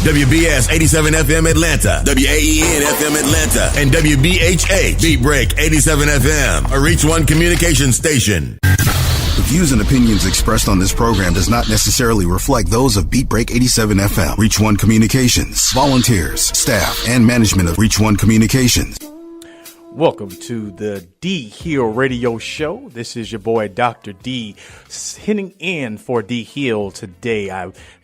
WBS 87 FM Atlanta, WAEN FM Atlanta, and WBHA Beat Break 87 FM, a Reach One communication station. The views and opinions expressed on this program does not necessarily reflect those of Beat Break 87 FM, Reach One Communications, volunteers, staff, and management of Reach One Communications. Welcome to the Dee Hill Radio Show. This is your boy, Dr. D, hitting in for Dee Hill today.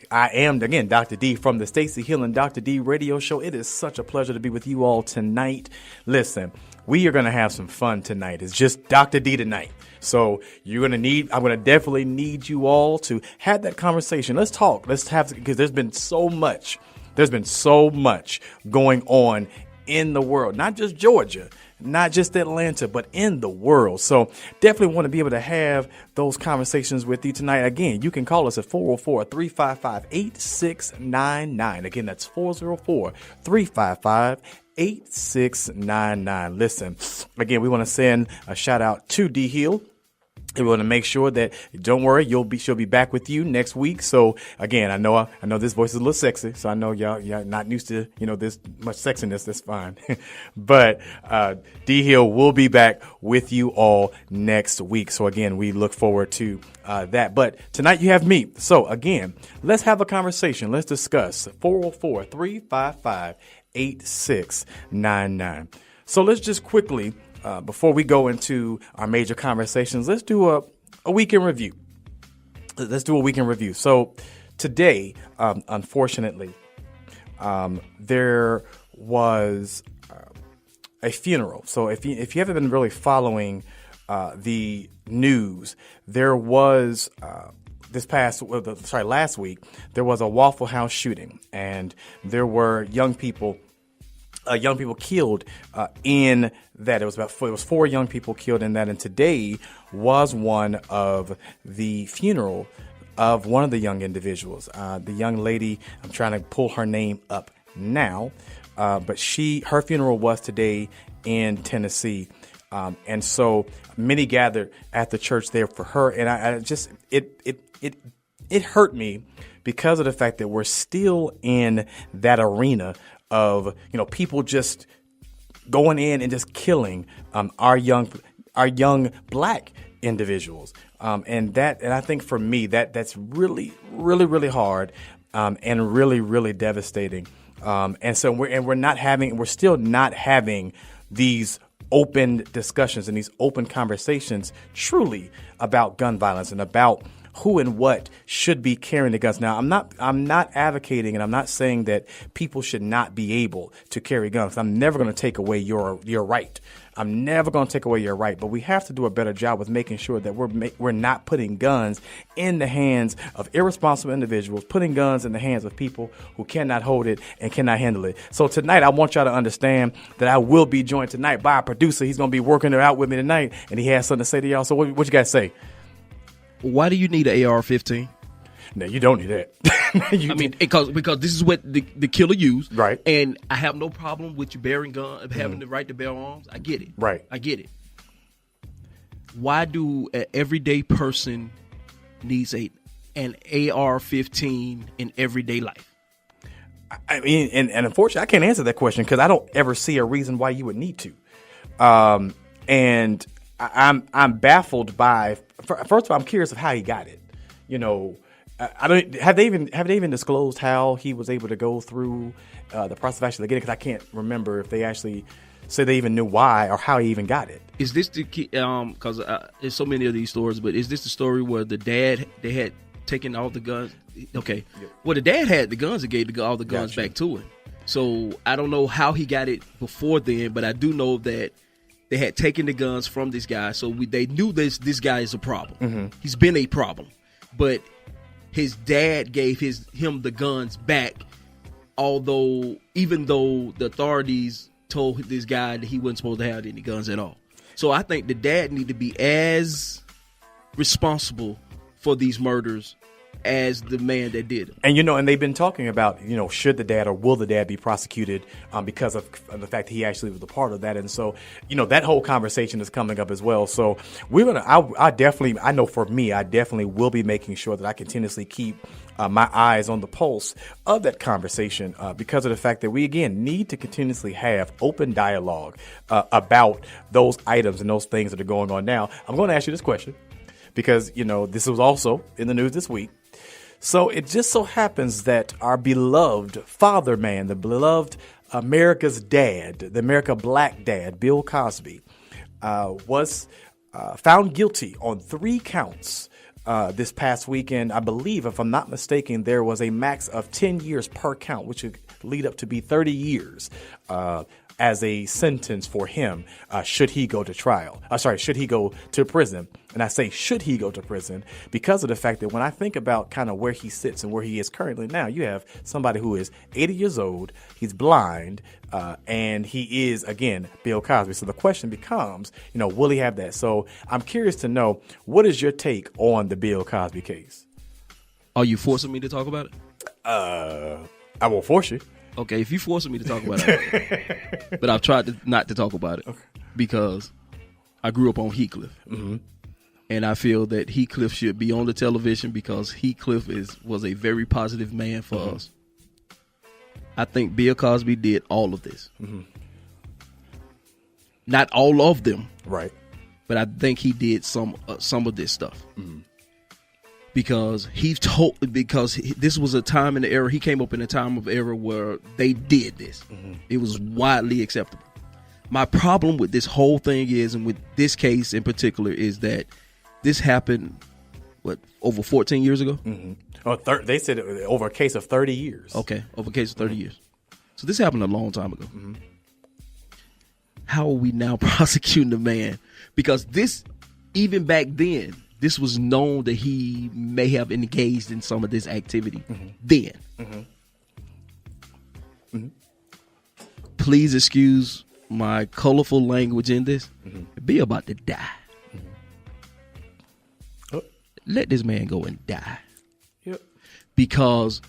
I am, again, Dr. D from the Stacey Hill and Dr. D Radio Show. It is such a pleasure to be with you all tonight. Listen, we are going to have some fun tonight. It's just Dr. D tonight. So I'm going to definitely need you all to have that conversation. Let's talk. Because there's been so much going on in the world, not just Georgia, not just Atlanta, but in the world. So definitely want to be able to have those conversations with you tonight. Again, you can call us at 404-355-8699. Again, that's 404-355-8699. Listen, again, we want to send a shout out to Dee Hill. We want to make sure that, don't worry, she'll be back with you next week. So again, I know this voice is a little sexy, so I know y'all not used to, this much sexiness. That's fine. But Dee Hill will be back with you all next week. So again, we look forward to that. But tonight you have me. So again, let's have a conversation. Let's discuss 404-355-8699. So let's just quickly, before we go into our major conversations, let's do a weekend review. So today, unfortunately, there was a funeral. So if you haven't been really following the news, there was last week there was a Waffle House shooting, and there were young people killed in that. It was 4 young people killed in that, and today was one of the funeral of one of the young individuals. The young lady, I'm trying to pull her name up now, but her funeral was today in Tennessee, and so many gathered at the church there for her, and it hurt me because of the fact that we're still in that arena of people just going in and just killing our young black individuals, and I think for me that's really really really hard, and really really devastating, and so we're still not having these open discussions and these open conversations truly about gun violence and about who and what should be carrying the guns. Now, I'm not advocating, and I'm not saying that people should not be able to carry guns. I'm never going to take away your right. I'm never going to take away your right. But we have to do a better job with making sure that we're not putting guns in the hands of irresponsible individuals, putting guns in the hands of people who cannot hold it and cannot handle it. So tonight, I want y'all to understand that I will be joined tonight by a producer. He's going to be working it out with me tonight, and he has something to say to y'all. So what you guys say? Why do you need an AR-15? No, you don't need that. Because this is what the killer used. Right. And I have no problem with you bearing guns, having the right to bear arms. I get it. Right. I get it. Why do an everyday person needs an AR-15 in everyday life? I mean, and unfortunately, I can't answer that question because I don't ever see a reason why you would need to. And I'm baffled by. First of all, I'm curious of how he got it. I don't have they even disclosed how he was able to go through the process of actually getting it? Because I can't remember if they actually say they even knew why or how he even got it. Is this the because there's so many of these stories, but is this the story where they had taken all the guns? Okay, yep. Well, the dad had the guns and gave all the guns back to him. So I don't know how he got it before then, but I do know that they had taken the guns from this guy, so they knew this guy is a problem. Mm-hmm. He's been a problem, but his dad gave him the guns back. Even though the authorities told this guy that he wasn't supposed to have any guns at all, so I think the dad need to be as responsible for these murders as the man that did it. And they've been talking about, should the dad or will the dad be prosecuted because of the fact that he actually was a part of that. And so, that whole conversation is coming up as well. So I know for me, I definitely will be making sure that I continuously keep my eyes on the pulse of that conversation because of the fact that we, again, need to continuously have open dialogue about those items and those things that are going on now. I'm going to ask you this question because, this was also in the news this week. So it just so happens that our beloved father man, the beloved America's dad, the America black dad, Bill Cosby, was found guilty on 3 counts this past weekend. I believe, if I'm not mistaken, there was a max of 10 years per count, which would lead up to be 30 years as a sentence for him should he go to trial. Should he go to prison. And I say should he go to prison because of the fact that when I think about kind of where he sits and where he is currently now, you have somebody who is 80 years old, he's blind, and he is, again, Bill Cosby. So the question becomes, will he have that? So I'm curious to know, what is your take on the Bill Cosby case? Are you forcing me to talk about it? I won't force you. Okay, if you're forcing me to talk about it, but I've tried not to talk about it because I grew up on Heathcliff. Mm-hmm. And I feel that Heathcliff should be on the television because Heathcliff was a very positive man for us. I think Bill Cosby did all of this. Mm-hmm. Not all of them. Right. But I think he did some of this stuff. Mm-hmm. Because this was a time in the era, he came up in a time of era where they did this. Mm-hmm. It was widely acceptable. My problem with this whole thing is, and with this case in particular, is that this happened, over 14 years ago? Mm-hmm. Oh, they said over a case of 30 years. Okay, over a case of 30 years. So this happened a long time ago. Mm-hmm. How are we now prosecuting the man? Because this, even back then, this was known that he may have engaged in some of this activity then. Mm-hmm. Mm-hmm. Please excuse my colorful language in this. Mm-hmm. Be about to die. Mm-hmm. Oh. Let this man go and die. Yep. Because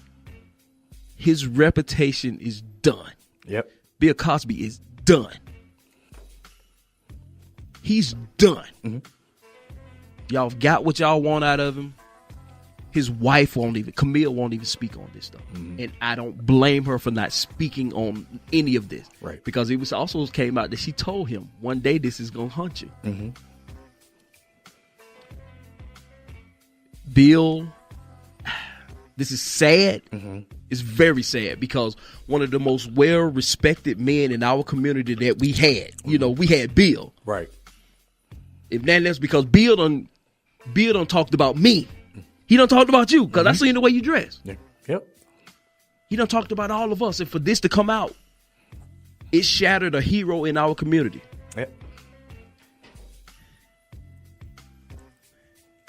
his reputation is done. Yep. Bill Cosby is done. He's done. Mm-hmm. Y'all got what y'all want out of him. His wife Camille won't even speak on this stuff. Mm-hmm. And I don't blame her for not speaking on any of this. Right. Because it was also came out that she told him, one day this is going to haunt you. Mm-hmm. Bill, this is sad. Mm-hmm. It's very sad because one of the most well-respected men in our community that we had, we had Bill. Right. If that's because Bill done talked about me. He done talked about you because I seen the way you dress. Yeah. Yep. He done talked about all of us. And for this to come out, it shattered a hero in our community. Yep.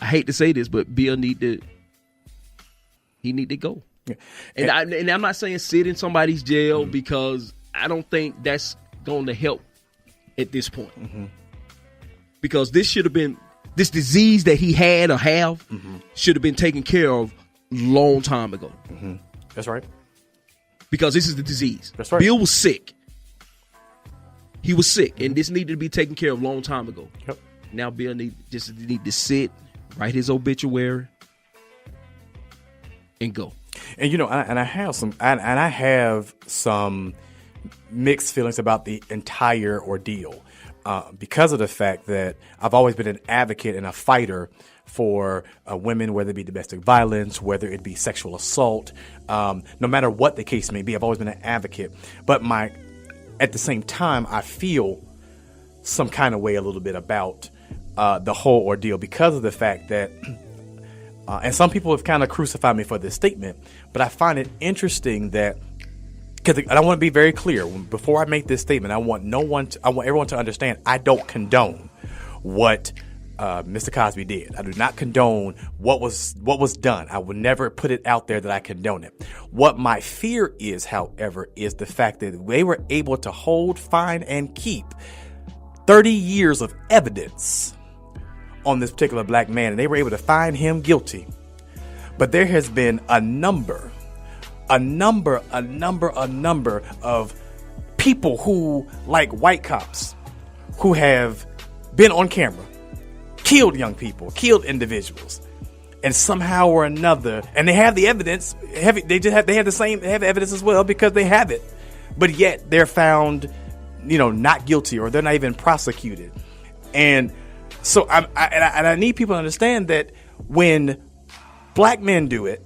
I hate to say this, but Bill need to go. Yeah. And I'm not saying sit in somebody's jail because I don't think that's going to help at this point. Mm-hmm. Because this disease that he had or have should have been taken care of long time ago. Mm-hmm. That's right. Because this is the disease. That's right. Bill was sick. He was sick, and this needed to be taken care of long time ago. Yep. Now Bill need to sit, write his obituary, and go. And I have some mixed feelings about the entire ordeal. Because of the fact that I've always been an advocate and a fighter for women, whether it be domestic violence, whether it be sexual assault, no matter what the case may be, I've always been an advocate. But at the same time, I feel some kind of way a little bit about the whole ordeal because of the fact that, and some people have kind of crucified me for this statement, but I find it interesting that, because I want to be very clear before I make this statement. I want everyone to understand I don't condone what Mr. Cosby did. I do not condone what was done. I would never put it out there that I condone it. What my fear is, however, is the fact that they were able to hold, find, and keep 30 years of evidence on this particular black man, and they were able to find him guilty. But there has been a number of people who, like white cops, who have been on camera, killed young people, killed individuals, and somehow or another, and they have the evidence. They have evidence as well because they have it, but yet they're found, not guilty, or they're not even prosecuted. And so I need people to understand that when white men do it,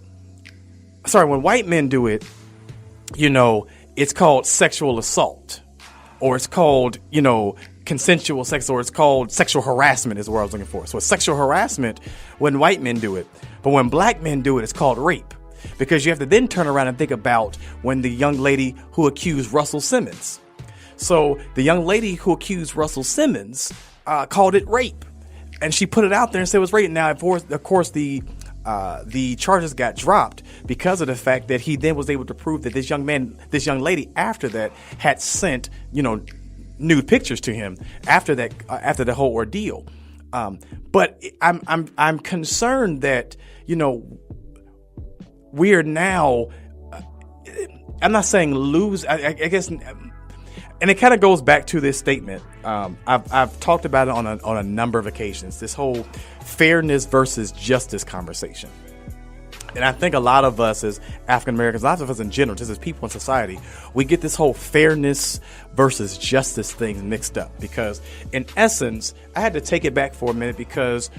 it's called sexual assault, or it's called, consensual sex, or it's called sexual harassment is what I was looking for. So it's sexual harassment when white men do it. But when black men do it, it's called rape. Because you have to then turn around and think about when the young lady who accused Russell Simmons. So the young lady who accused Russell Simmons called it rape. And she put it out there and said it was rape. Now, of course, the charges got dropped because of the fact that he then was able to prove that this young lady after that had sent, nude pictures to him after the whole ordeal. But I'm concerned that, we are now, I'm not saying lose, I guess, and it kind of goes back to this statement. I've talked about it on a number of occasions, this whole fairness versus justice conversation. And I think a lot of us as African Americans, lots of us in general, just as people in society, we get this whole fairness versus justice thing mixed up. Because in essence, I had to take it back for a minute, because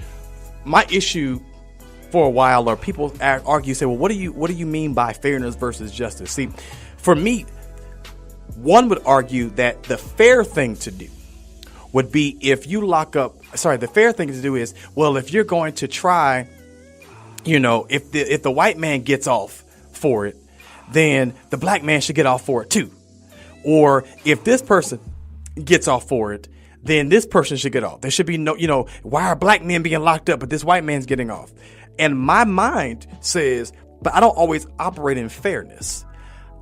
my issue for a while, or people argue, say, well, what do you mean by fairness versus justice? See, for me, one would argue that the fair thing to do would be if you the fair thing to do is, well, if you're going to try, if the white man gets off for it, then the black man should get off for it too. Or if this person gets off for it, then this person should get off. There should be no, why are black men being locked up, but this white man's getting off? And my mind says, but I don't always operate in fairness.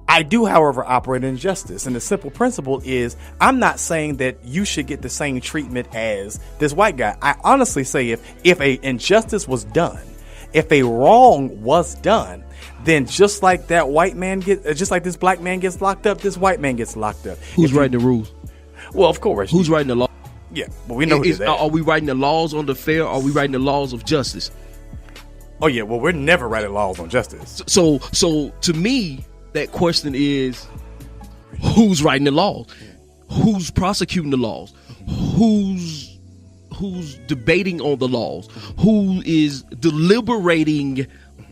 I do, however, operate in justice. And the simple principle is, I'm not saying that you should get the same treatment as this white guy. I honestly say if a injustice was done, if a wrong was done, then just like that white man just like this black man gets locked up, this white man gets locked up. Who's writing the rules? Well, of course. Who's writing the law? Yeah, but we know who's that. Are we writing the laws on the fair? Or are we writing the laws of justice? Oh yeah, well, we're never writing laws on justice. So to me, that question is, who's writing the laws? Who's prosecuting the laws? Who's debating on the laws? Who is deliberating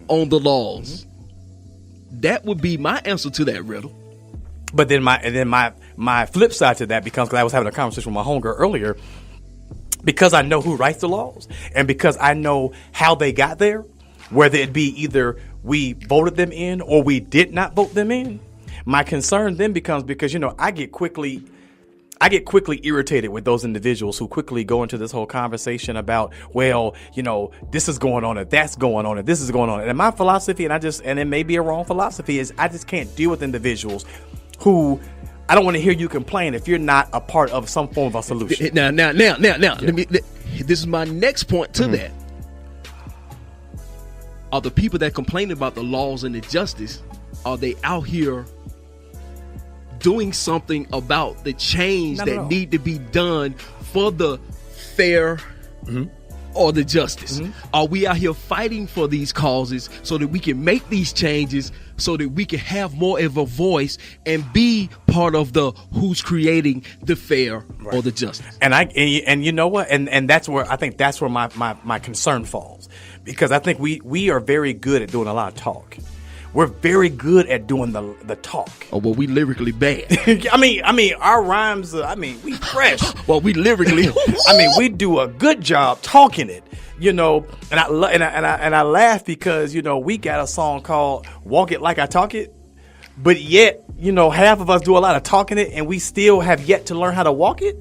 on the laws? That would be my answer to that riddle. But then my flip side to that becomes, because I was having a conversation with my homegirl earlier, because I know who writes the laws and because I know how they got there, whether it be either we voted them in or we did not vote them in. My concern then becomes, because, I get quickly irritated with those individuals who quickly go into this whole conversation about, well, this is going on and that's going on and this is going on. And my philosophy, and it may be a wrong philosophy, is I just can't deal with individuals who, I don't want to hear you complain if you're not a part of some form of a solution. Now, this is my next point to that. Are the people that complain about the laws and the justice, are they out here doing something about the change that need to be done for the fair or the justice? Are we out here fighting for these causes so that we can make these changes, so that we can have more of a voice and be part of the who's creating the fair or the justice? And you know what? And that's where I think that's where my concern falls, because I think we are very good at doing a lot of talk. We're very good at doing the talk. Oh, well, we lyrically bad. I mean, our rhymes. We fresh. Well, we lyrically. We do a good job talking it. And I laugh because we got a song called "Walk It Like I Talk It," but yet half of us do a lot of talking it, and we still have yet to learn how to walk it.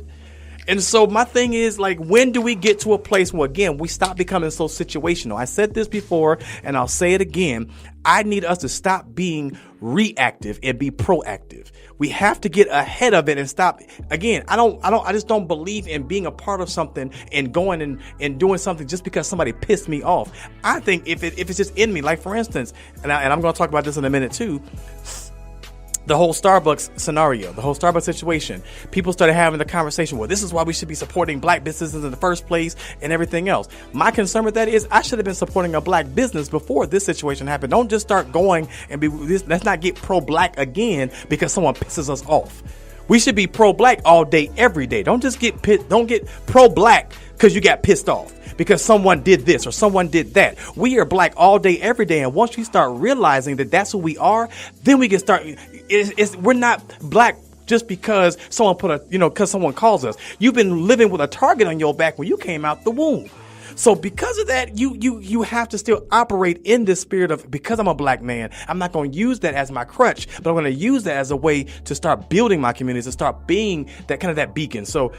And so my thing is, like, when do we get to a place where, again, we stop becoming so situational? I said this before, and I'll say it again. I need us to stop being reactive and be proactive. We have to get ahead of it and stop. Again, I just don't believe in being a part of something and going and doing something just because somebody pissed me off. I think if it's just in me, like, for instance, and I'm going to talk about this in a minute too. the whole Starbucks scenario, the whole Starbucks situation, people started having the conversation, well, this is why we should be supporting black businesses in the first place and everything else. My concern with that is I should have been supporting a black business before this situation happened. Don't just start going and let's not get pro-black again because someone pisses us off. We should be pro-black all day, every day. Don't just get pro-black because you got pissed off because someone did this or someone did that. We are black all day, every day. And once you start realizing that that's who we are, then we can start. We're not black just because someone because someone calls us. You've been living with a target on your back when you came out the womb. So because of that, you have to still operate in this spirit of, because I'm a black man, I'm not going to use that as my crutch, but I'm going to use that as a way to start building my community, to start being that beacon. So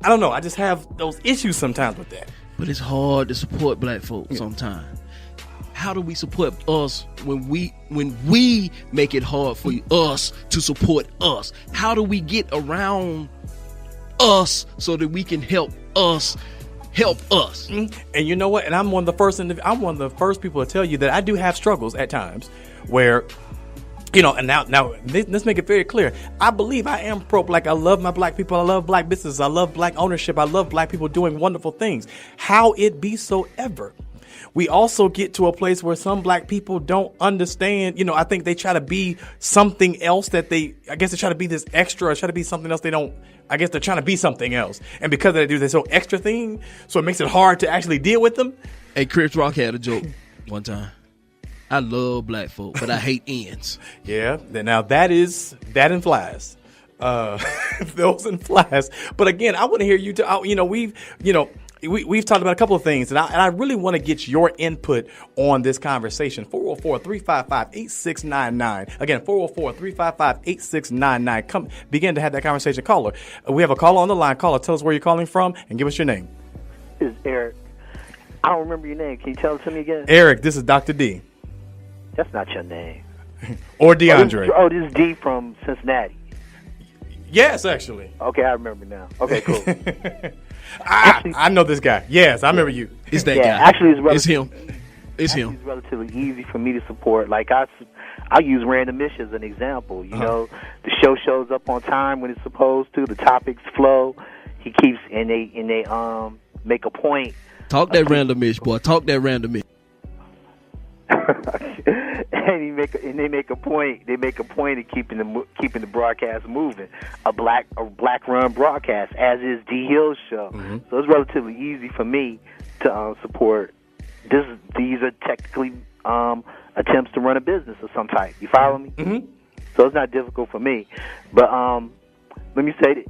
I don't know. I just have those issues sometimes with that. But it's hard to support black folks sometimes. How do we support us when we make it hard for us to support us? How do we get around us so that we can help us? And you know what? And I'm one of the first people to tell you that I do have struggles at times where, and now let's make it very clear. I believe I am pro-black. I love my black people. I love black businesses. I love black ownership. I love black people doing wonderful things. How it be so ever. We also get to a place where some black people don't understand. I think they try to be something else they try to be this extra or try to be something else they don't. I guess they're trying to be something else. And because they do this whole extra thing, so it makes it hard to actually deal with them. Hey, Chris Rock had a joke one time. I love black folk, but I hate ends. Yeah. Now that and flies. Those and flies. But again, I want to hear you. We've talked about a couple of things, and I really want to get your input on this conversation. 404-355-8699. Again, 404-355-8699. Come begin to have that conversation. Caller. We have a caller on the line. Caller, tell us where you're calling from and give us your name. This is Eric. I don't remember your name. Can you tell it to me again? Eric, this is Dr. D. That's not your name. Or DeAndre. This is D from Cincinnati. Yes, actually. Okay, I remember now. Okay, cool. I know this guy. Yes, I remember you. It's that guy. Actually, it's him. It's him. It's relatively easy for me to support. Like I use Random Ish as an example. You know, the show shows up on time when it's supposed to. The topics flow. He keeps and they make a point. Talk that Random Ish, boy. Talk that Random Ish. And they make a point. They make a point of keeping the broadcast moving. A black run broadcast, as is Dee Hill's show. Mm-hmm. So it's relatively easy for me to support this. These are technically attempts to run a business of some type. You follow me? Mm-hmm. So it's not difficult for me. But let me say this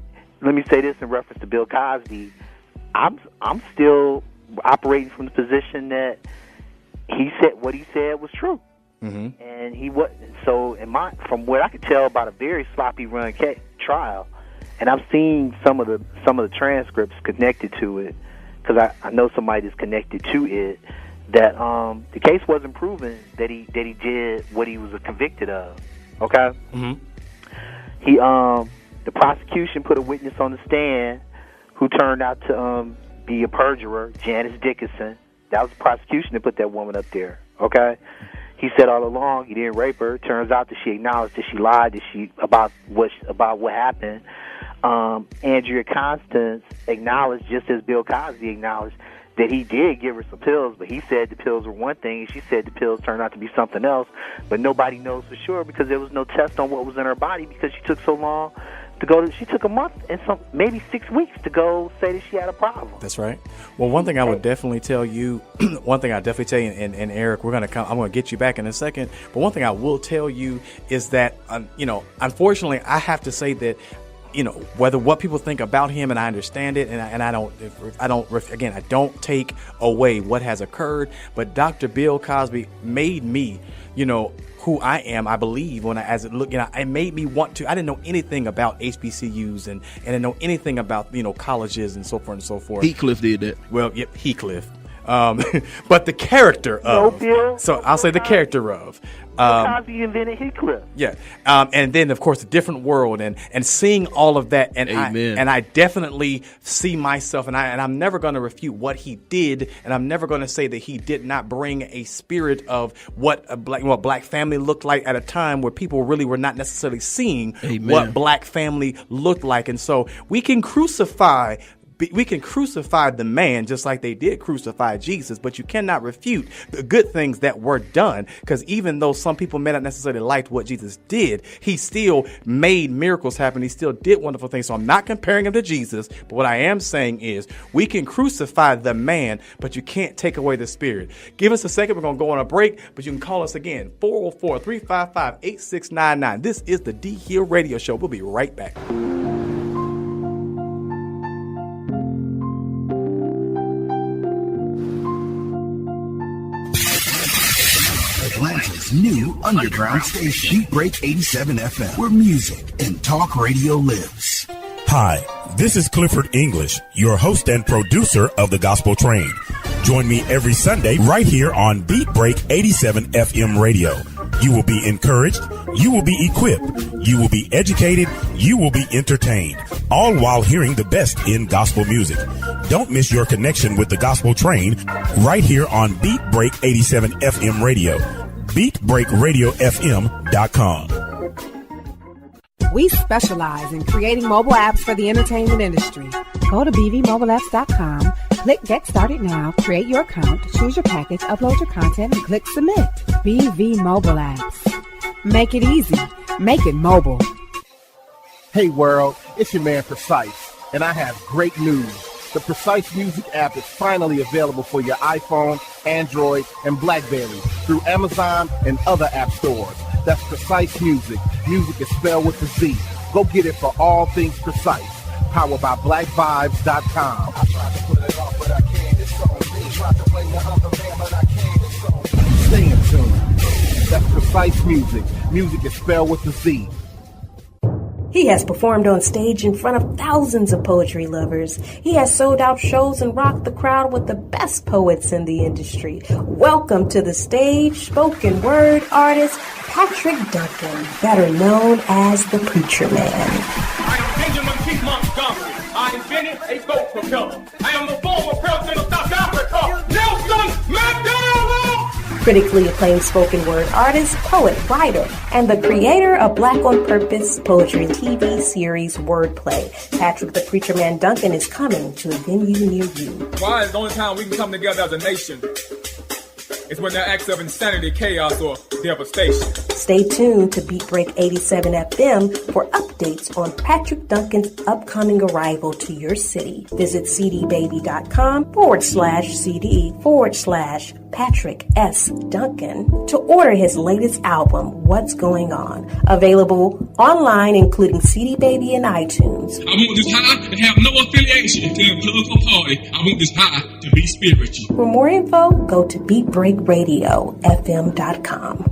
in reference to Bill Cosby. I'm still operating from the position that he said what he said was true. Mm-hmm. And he was so. From what I could tell about a very sloppy run trial, and I've seen some of the transcripts connected to it because I know somebody that's connected to it. That the case wasn't proven that he did what he was convicted of. Okay. Mm-hmm. The prosecution put a witness on the stand who turned out to be a perjurer, Janice Dickinson. That was the prosecution that put that woman up there. Okay. He said all along he didn't rape her. Turns out that she acknowledged that she lied about what happened. Andrea Constance acknowledged, just as Bill Cosby acknowledged, that he did give her some pills, but he said the pills were one thing, and she said the pills turned out to be something else. But nobody knows for sure because there was no test on what was in her body because she took so long to go. She took a month and maybe 6 weeks to go say that she had a problem. That's right. Well, one thing I would definitely tell you, and Eric, I'm going to get you back in a second. But one thing I will tell you is that, unfortunately, I have to say that, whether what people think about him, and I understand it, and I don't take away what has occurred. But Dr. Bill Cosby made me, who I am, I believe, it made me want to. I didn't know anything about HBCUs and I didn't know anything about, colleges and so forth and so forth. Heathcliff did that. Well, yep, Heathcliff. But the character of, so I'll say the character of Cosby invented Heathcliff. Yeah, and then of course a different world, and seeing all of that, and I definitely see myself, and I'm never going to refute what he did, and I'm never going to say that he did not bring a spirit of what black family looked like at a time where people really were not necessarily seeing what black family looked like, and so we can crucify the man just like they did crucify Jesus, but you cannot refute the good things that were done, because even though some people may not necessarily like what Jesus did, he still made miracles happen. He still did wonderful things. So I'm not comparing him to Jesus, but what I am saying is we can crucify the man, but you can't take away the spirit. Give us a second. We're going to go on a break, but you can call us again, 404-355-8699. This is the Dee Hill Radio Show. We'll be right back. Atlanta's new underground station, Beat Break 87 FM, where music and talk radio lives. Hi, this is Clifford English, your host and producer of The Gospel Train. Join me every Sunday right here on Beat Break 87 FM radio. You will be encouraged, you will be equipped, you will be educated, you will be entertained, all while hearing the best in gospel music. Don't miss your connection with The Gospel Train right here on Beat Break 87 FM radio. BeatBreakRadioFM.com. We specialize in creating mobile apps for the entertainment industry. Go to bvmobileapps.com, click Get Started Now, create your account, choose your package, upload your content, and click Submit. BV Mobile Apps. Make it easy. Make it mobile. Hey world, it's your man Precise, and I have great news. The Precise Music app is finally available for your iPhone, Android, and BlackBerry through Amazon and other app stores. That's Precise Music. Music is spelled with a Z. Go get it for all things Precise. Powered by BlackVibes.com. Stay in tune. That's Precise Music. Music is spelled with a Z. He has performed on stage in front of thousands of poetry lovers. He has sold out shows and rocked the crowd with the best poets in the industry. Welcome to the stage, spoken word artist, Patrick Duncan, better known as the Preacher Man. I am Benjamin P. Montgomery. I invented a boat propeller. I am the former president of South Africa, Nelson Mandela! Critically acclaimed spoken word artist, poet, writer, and the creator of Black on Purpose poetry TV series Wordplay. Patrick the Preacher Man Duncan is coming to a venue near you. Why is the only time we can come together as a nation is when there are acts of insanity, chaos, or devastation. Stay tuned to Beat Break 87 FM for updates on Patrick Duncan's upcoming arrival to your city. Visit cdbaby.com/CD/Patrick S. Duncan to order his latest album, What's Going On. Available online, including CD Baby and iTunes. I want this high to have no affiliation to a political party. I want this high to be spiritual. For more info, go to BeatBreakRadioFM.com.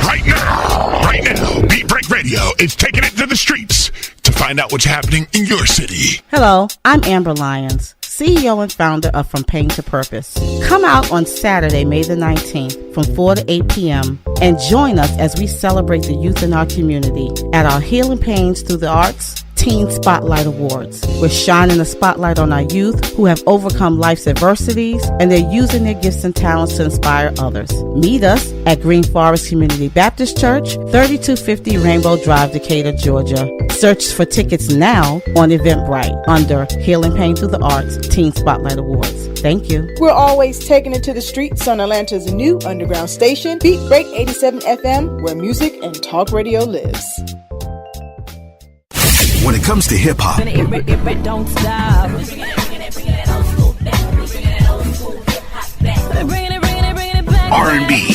Right now, Beat Break Radio is taking it to the streets to find out what's happening in your city. Hello, I'm Amber Lyons, CEO and founder of From Pain to Purpose. Come out on Saturday, May the 19th from 4 to 8 p.m. and join us as we celebrate the youth in our community at our Healing Pains Through the Arts Teen Spotlight Awards. We're shining the spotlight on our youth who have overcome life's adversities, and they're using their gifts and talents to inspire others. Meet us at Green Forest Community Baptist Church, 3250 Rainbow Drive, Decatur, Georgia. Search for tickets now on Eventbrite under Healing Pain Through the Arts Teen Spotlight Awards. Thank you. We're always taking it to the streets on Atlanta's new underground station, Beat Break 87 FM, where music and talk radio lives. When it comes to hip-hop, don't stop. R&B,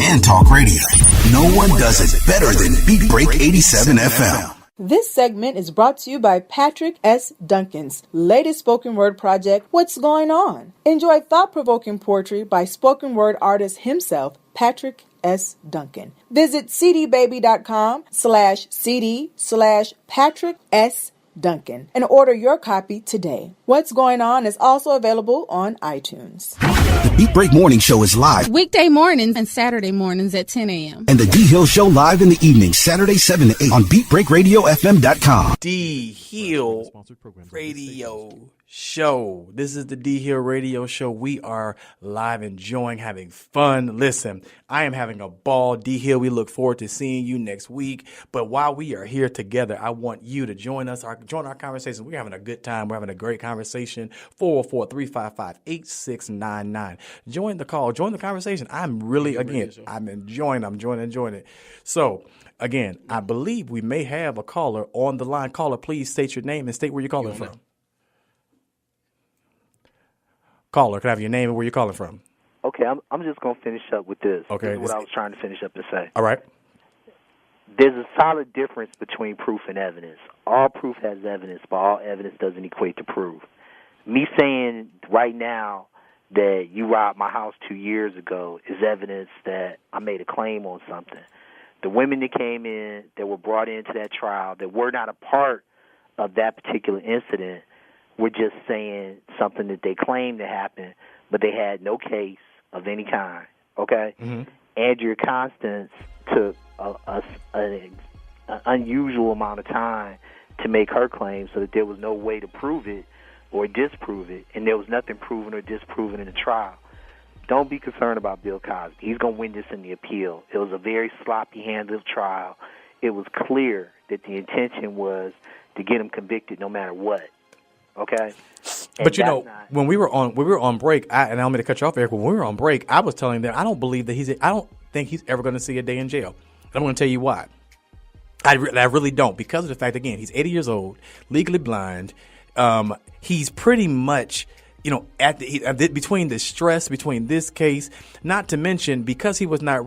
and talk radio, no one does it better than Beat Break 87 FM. This segment is brought to you by Patrick S. Duncan's latest spoken word project, What's Going On? Enjoy thought-provoking poetry by spoken word artist himself, Patrick S. Duncan. Visit cdbaby.com/CD/Patrick S. Duncan and order your copy today. What's Going On is also available on iTunes. The Beat Break Morning Show is live. Weekday mornings and Saturday mornings at 10 a.m. And the Dee Hill Show live in the evening, Saturday 7 to 8 on BeatBreakRadioFM.com. Dee Hill Radio Show. This is the Dee Hill Radio Show. We are live, enjoying, having fun. Listen, I am having a ball. Dee Hill, we look forward to seeing you next week. But while we are here together, I want you to join us, join our conversation. We're having a good time. We're having a great conversation. 404-355-8699. Join the call. Join the conversation. I'm enjoying it. So, again, I believe we may have a caller on the line. Caller, please state your name and state where you're calling from. Caller, can I have your name and where you're calling from? Okay, I'm just going to finish up with this. Okay. This is what I was trying to finish up to say. All right. There's a solid difference between proof and evidence. All proof has evidence, but all evidence doesn't equate to proof. Me saying right now that you robbed my house 2 years ago is evidence that I made a claim on something. The women that came in, that were brought into that trial, that were not a part of that particular incident, were just saying something that they claimed to happen, but they had no case of any kind, okay? Mm-hmm. Andrea Constance took an unusual amount of time to make her claim so that there was no way to prove it or disprove it, and there was nothing proven or disproven in the trial. Don't be concerned about Bill Cosby. He's going to win this in the appeal. It was a very sloppy-handled trial. It was clear that the intention was to get him convicted no matter what. Okay, but when we were on break, and I don't mean to cut you off, Eric. When we were on break, I was telling them I don't think he's ever going to see a day in jail. I'm going to tell you why. I really don't, because of the fact, again, he's 80 years old, legally blind. He's pretty much, between the stress, between this case, not to mention because he was not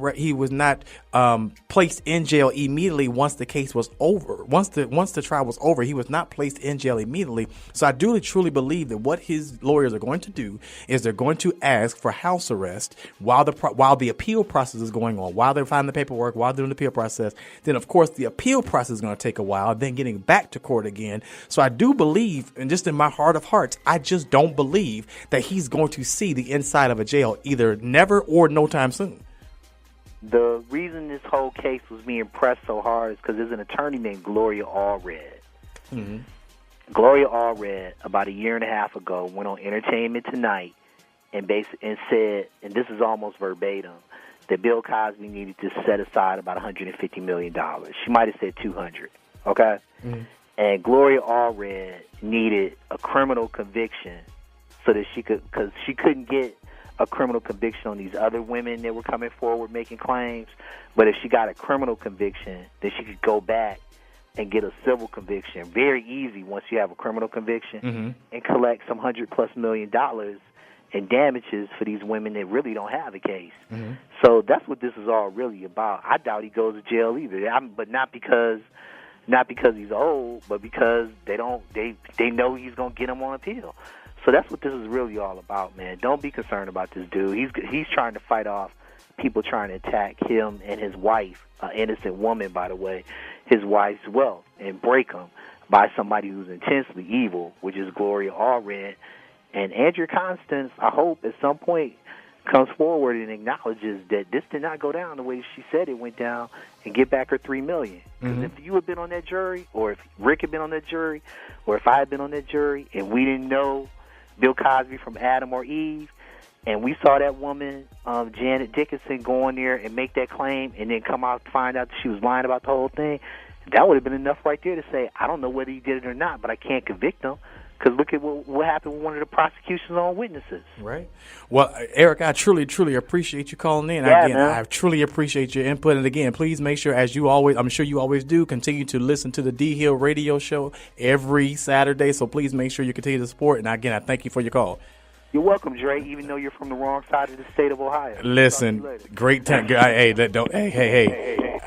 placed in jail immediately once the case was over. Once the trial was over, he was not placed in jail immediately. So I do truly believe that what his lawyers are going to do is they're going to ask for house arrest while the appeal process is going on, while they're filing the paperwork, while they're doing the appeal process. Then, of course, the appeal process is going to take a while, then getting back to court again. So I do believe, and just in my heart of hearts, I just don't believe that he's going to see the inside of a jail, either never or no time soon. The reason this whole case was being pressed so hard is because there's an attorney named Gloria Allred. Mm-hmm. Gloria Allred, about a year and a half ago, went on Entertainment Tonight and said, and this is almost verbatim, that Bill Cosby needed to set aside about $150 million. She might have said $200, okay? Mm-hmm. And Gloria Allred needed a criminal conviction so that because she couldn't get a criminal conviction on these other women that were coming forward making claims. But if she got a criminal conviction, then she could go back and get a civil conviction. Very easy once you have a criminal conviction, mm-hmm. and collect some $100+ million in damages for these women that really don't have a case. Mm-hmm. So that's what this is all really about. I doubt he goes to jail either, but not because he's old, but because they know he's going to get him on appeal. So that's what this is really all about, man. Don't be concerned about this dude. He's trying to fight off people trying to attack him and his wife, an innocent woman, by the way, his wife's wealth, and break them by somebody who's intensely evil, which is Gloria Allred. And Andrea Constance, I hope at some point, comes forward and acknowledges that this did not go down the way she said it went down, and get back her $3 million. Because mm-hmm. if you had been on that jury, or if Rick had been on that jury, or if I had been on that jury, and we didn't know Bill Cosby from Adam or Eve, and we saw that woman, Janet Dickinson, go in there and make that claim and then come out to find out that she was lying about the whole thing, that would have been enough right there to say, I don't know whether he did it or not, but I can't convict him. Because look at what happened with one of the prosecution's own witnesses. Right. Well, Eric, I truly, truly appreciate you calling in. Yeah, again, man. I truly appreciate your input. And again, please make sure, as you always, I'm sure you always do, continue to listen to the Dee Hill Radio Show every Saturday. So please make sure you continue to support. And again, I thank you for your call. You're welcome, Dre, even though you're from the wrong side of the state of Ohio. Listen, great time. Hey,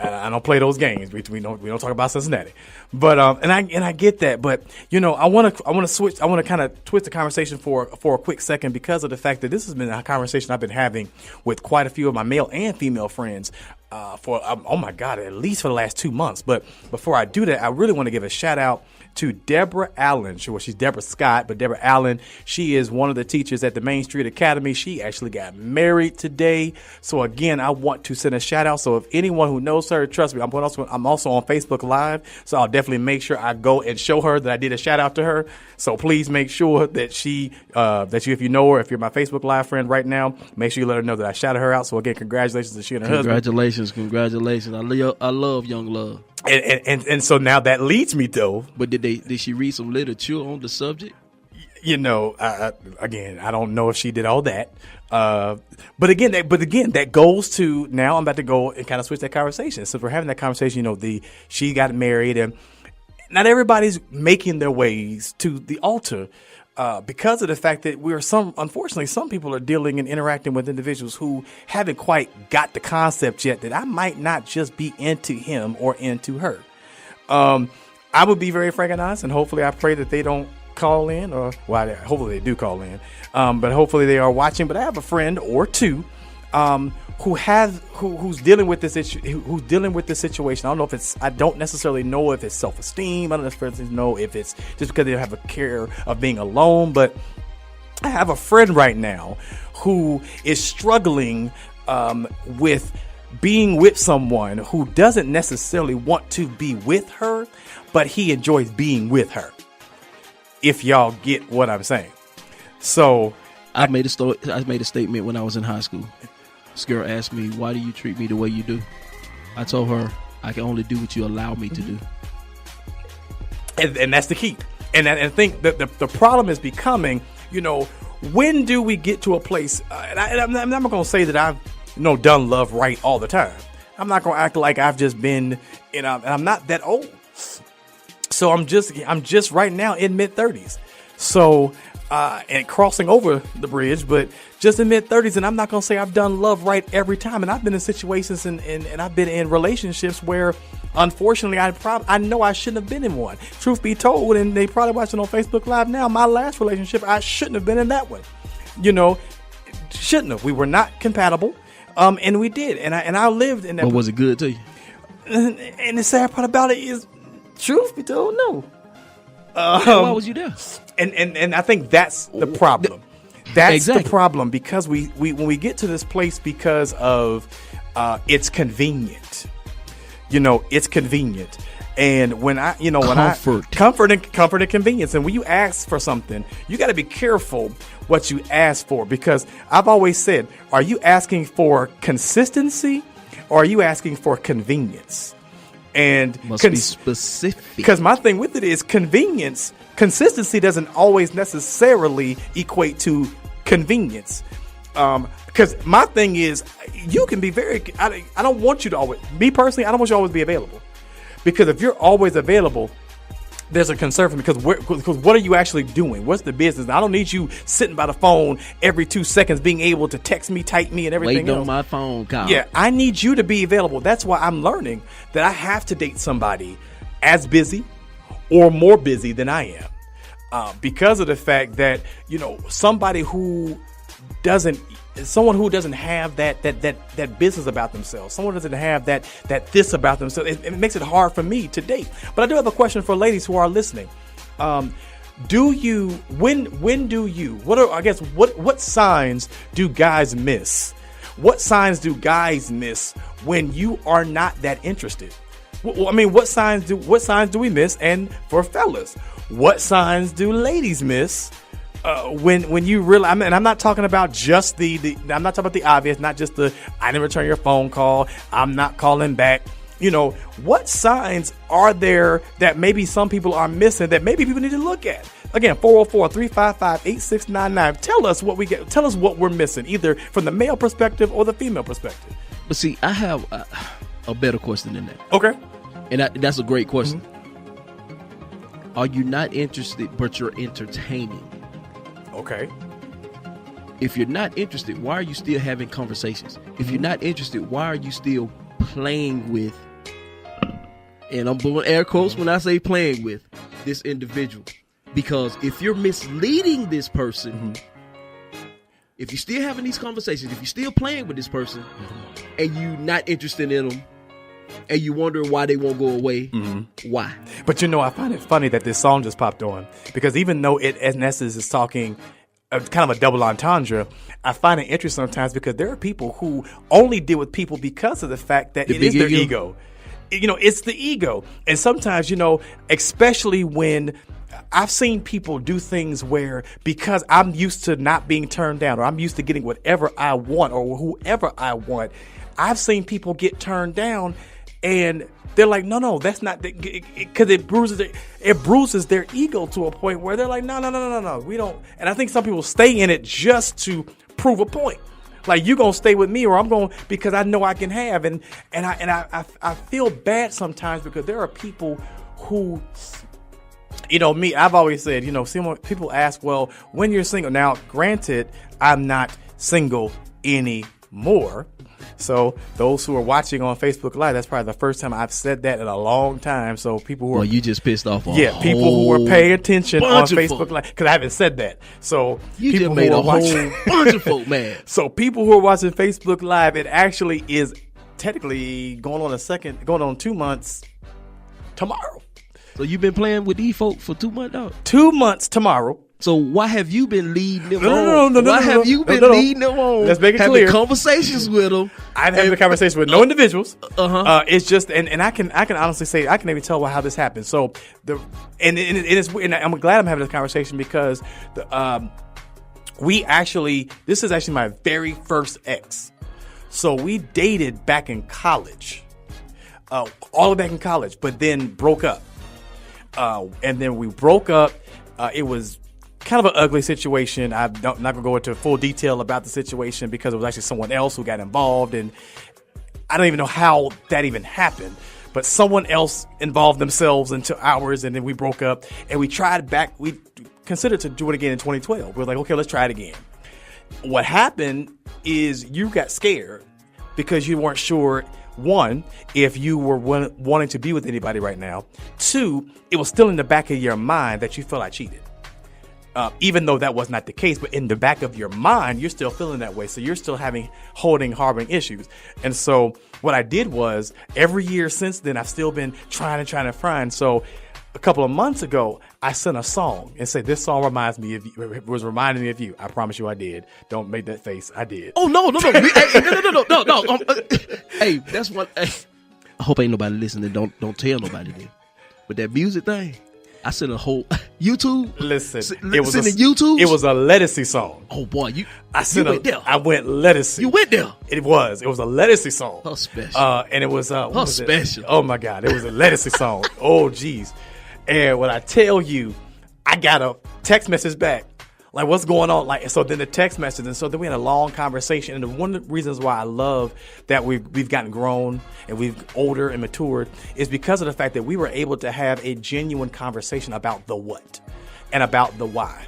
I don't play those games. We don't talk about Cincinnati, but and I get that, but I want to switch. I want to kind of twist the conversation for a quick second, because of the fact that this has been a conversation I've been having with quite a few of my male and female friends for oh my God, at least for the last 2 months. But before I do that, I really want to give a shout out to Deborah Allen. She's Deborah Scott, but Deborah Allen, she is one of the teachers at the Main Street Academy. She actually got married today. So again, I want to send a shout out. So if anyone who knows her, trust me, I'm also on Facebook Live. So I'll definitely make sure I go and show her that I did a shout out to her. So please make sure that if you know her, if you're my Facebook Live friend right now, make sure you let her know that I shouted her out. So again, congratulations to she and her husband. Congratulations. I love Young Love. And so now that leads me though. But did she read some literature on the subject? Again, I don't know if she did all that. But again, that goes to now. I'm about to go and kind of switch that conversation. So we're having that conversation. She got married, and not everybody's making their ways to the altar. Because of the fact that unfortunately, some people are dealing and interacting with individuals who haven't quite got the concept yet that I might not just be into him or into her. I would be very frank and honest, and hopefully I pray that they don't call in, hopefully they do call in, but hopefully they are watching. But I have a friend or two who's dealing with this issue, who's dealing with this situation. I don't necessarily know if it's self-esteem. I don't necessarily know if it's just because they have a care of being alone. But I have a friend right now who is struggling with being with someone who doesn't necessarily want to be with her, but he enjoys being with her. If y'all get what I'm saying. So I made a statement when I was in high school. This girl asked me, "Why do you treat me the way you do?" I told her, "I can only do what you allow me to do." And that's the key. And I think that the problem is becoming, when do we get to a place? I'm not going to say that I've done love right all the time. I'm not going to act like I've just been, and I'm not that old. So I'm just right now in mid-30s. So and crossing over the bridge, but just in mid-30s, and I'm not going to say I've done love right every time. And I've been in situations and I've been in relationships where, unfortunately, I know I shouldn't have been in one. Truth be told, and they probably watching on Facebook Live now, my last relationship, I shouldn't have been in that one. Shouldn't have. We were not compatible, and we did. And I lived in that. But was it good to you? And the sad part about it is, truth be told, no. Why was you there? And I think that's the problem. That's exactly the problem, because we when we get to this place because of it's convenient. It's convenient. And when comfort and convenience. And when you ask for something, you got to be careful what you ask for, because I've always said, are you asking for consistency or are you asking for convenience? And must be specific. Because my thing with it is convenience. Consistency doesn't always necessarily equate to convenience. Because my thing is, you can be I don't want you to always, me personally, I don't want you to always be available. Because if you're always available, there's a concern for me, because what are you actually doing? What's the business? I don't need you sitting by the phone every 2 seconds being able to text me, type me, and everything else. Waiting on my phone call. Yeah, I need you to be available. That's why I'm learning that I have to date somebody as busy or more busy than I am. Because of the fact that, somebody who doesn't have that business about themselves, someone doesn't have that this about themselves, it makes it hard for me to date. But I do have a question for ladies who are listening. What signs do guys miss? What signs do guys miss when you are not that interested? What signs do we miss? And for fellas, what signs do ladies miss when you really? And I'm not talking about just I'm not talking about the obvious, not just the I didn't return your phone call, I'm not calling back. What signs are there that maybe some people are missing that maybe people need to look at? Again, 404-355-8699. Tell us what we get. Tell us what we're missing, either from the male perspective or the female perspective. But see, I have a better question than that. Okay. And that's a great question. Mm-hmm. Are you not interested, but you're entertaining? Okay. If you're not interested, why are you still having conversations? If you're not interested, why are you still playing with, and I'm blowing air quotes when I say playing with, this individual? Because if you're misleading this person, if you're still having these conversations, if you're still playing with this person, and you're not interested in them, and you wonder why they won't go away, why? But I find it funny that this song just popped on, because even though it, in essence, is talking kind of a double entendre, I find it interesting sometimes because there are people who only deal with people because of the fact that it is their ego. It's the ego. And sometimes, especially when I've seen people do things where, because I'm used to not being turned down, or I'm used to getting whatever I want or whoever I want, I've seen people get turned down and they're like, no, that's not, because it bruises their ego to a point where they're like, no, we don't. And I think some people stay in it just to prove a point. Like, you gonna stay with me, or I'm going, because I know I can have. And I feel bad sometimes because there are people who, me, I've always said, people ask, well, when you're single. Now, granted, I'm not single anymore. So those who are watching on Facebook Live, that's probably the first time I've said that in a long time. So people who are, you just pissed off. People who are paying attention on Facebook Live, because I haven't said that. So you people just made who a whole bunch of folk mad. So people who are watching Facebook Live, it actually is technically going on 2 months tomorrow. So you've been playing with these folk for 2 months, dog? 2 months tomorrow. So why have you been leading them on? Why have you been leading them on? Let's make it having clear. Conversations with them. I've had a conversation with no individuals. It's just, and I can honestly say, I can even tell how this happened. So and I'm glad I'm having this conversation because this is actually my very first ex. So we dated back in college, all the way back in college, but then broke up. And then we broke up. It was kind of an ugly situation. I'm not going to go into full detail about the situation because it was actually someone else who got involved, and I don't even know how that even happened. But someone else involved themselves into ours, and then we broke up, and we tried back. We considered to do it again in 2012. We were like, okay, let's try it again. What happened is you got scared because you weren't sure, one, if you were wanting to be with anybody right now. Two, it was still in the back of your mind that you felt I cheated. Even though that was not the case, but in the back of your mind, you're still feeling that way. So you're still harboring issues. And so what I did was, every year since then, I've still been trying to find. So a couple of months ago, I sent a song and said, this song reminds me of you. It was reminding me of you. I promise you I did. Don't make that face. I did. Oh, no. No. Hey, that's what. Hey, I hope ain't nobody listening. Don't tell nobody that. But that music thing, I sent a whole YouTube. Listen, it was a YouTube. It was a Lettucey song. Oh boy, I went Lettucey. You went there. It was a Lettucey song. How special. And it was how special. Oh my God, it was a Lettucey song. Oh geez. And when I tell you, I got a text message back. Like, what's going on? Like, so then the text message, and so then we had a long conversation. And one of the reasons why I love that we've gotten grown and we've older and matured is because of the fact that we were able to have a genuine conversation about the what and about the why.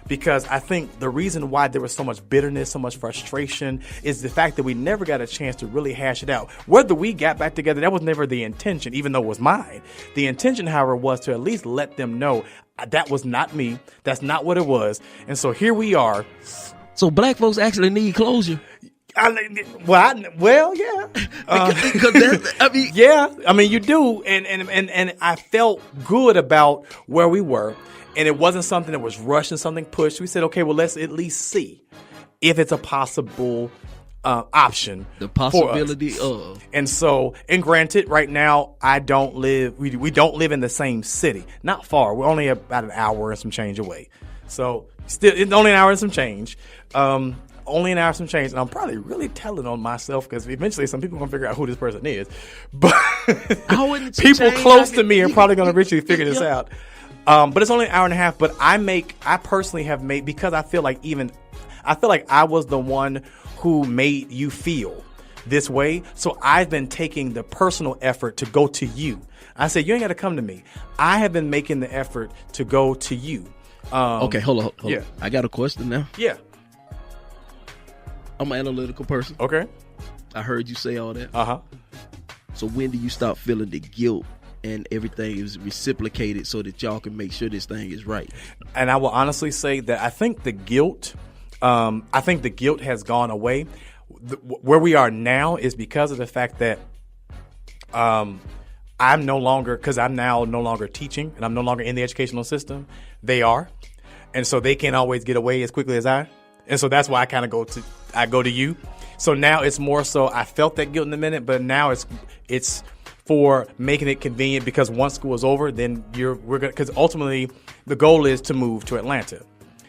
Because I think the reason why there was so much bitterness, so much frustration, is the fact that we never got a chance to really hash it out. Whether we got back together, that was never the intention, even though it was mine. The intention, however, was to at least let them know that was not me. That's not what it was. And so here we are. So black folks actually need closure. Well, yeah. Yeah. I mean, you do. And I felt good about where we were. And it wasn't something that was rushed and something pushed. We said, okay, well, let's at least see if it's a possible option. The possibility of. And so, and granted, right now, we don't live in the same city. Not far. We're only about an hour and some change away. So, still, it's only an hour and some change. Only an hour and some change. And I'm probably really telling on myself because eventually some people are going to figure out who this person is. But people close to me are probably going to eventually figure this out. But it's only an hour and a half. But I personally have made, because I feel like I was the one who made you feel this way. So I've been taking the personal effort to go to you. I said, you ain't got to come to me. I have been making the effort to go to you. Okay, hold on. Yeah. I got a question now. Yeah. I'm an analytical person. Okay. I heard you say all that. Uh-huh. So when do you stop feeling the guilt and everything is reciprocated so that y'all can make sure this thing is right? And I will honestly say that I think the guilt I think the guilt has gone away. Where we are now is because of the fact that I'm no longer, because I'm now no longer teaching and I'm no longer in the educational system. They are. And so they can't always get away as quickly as I. And so that's why I kind of go to you. So now it's more so I felt that guilt in a minute, but now it's for making it convenient, because once school is over, then we're gonna, because ultimately the goal is to move to Atlanta.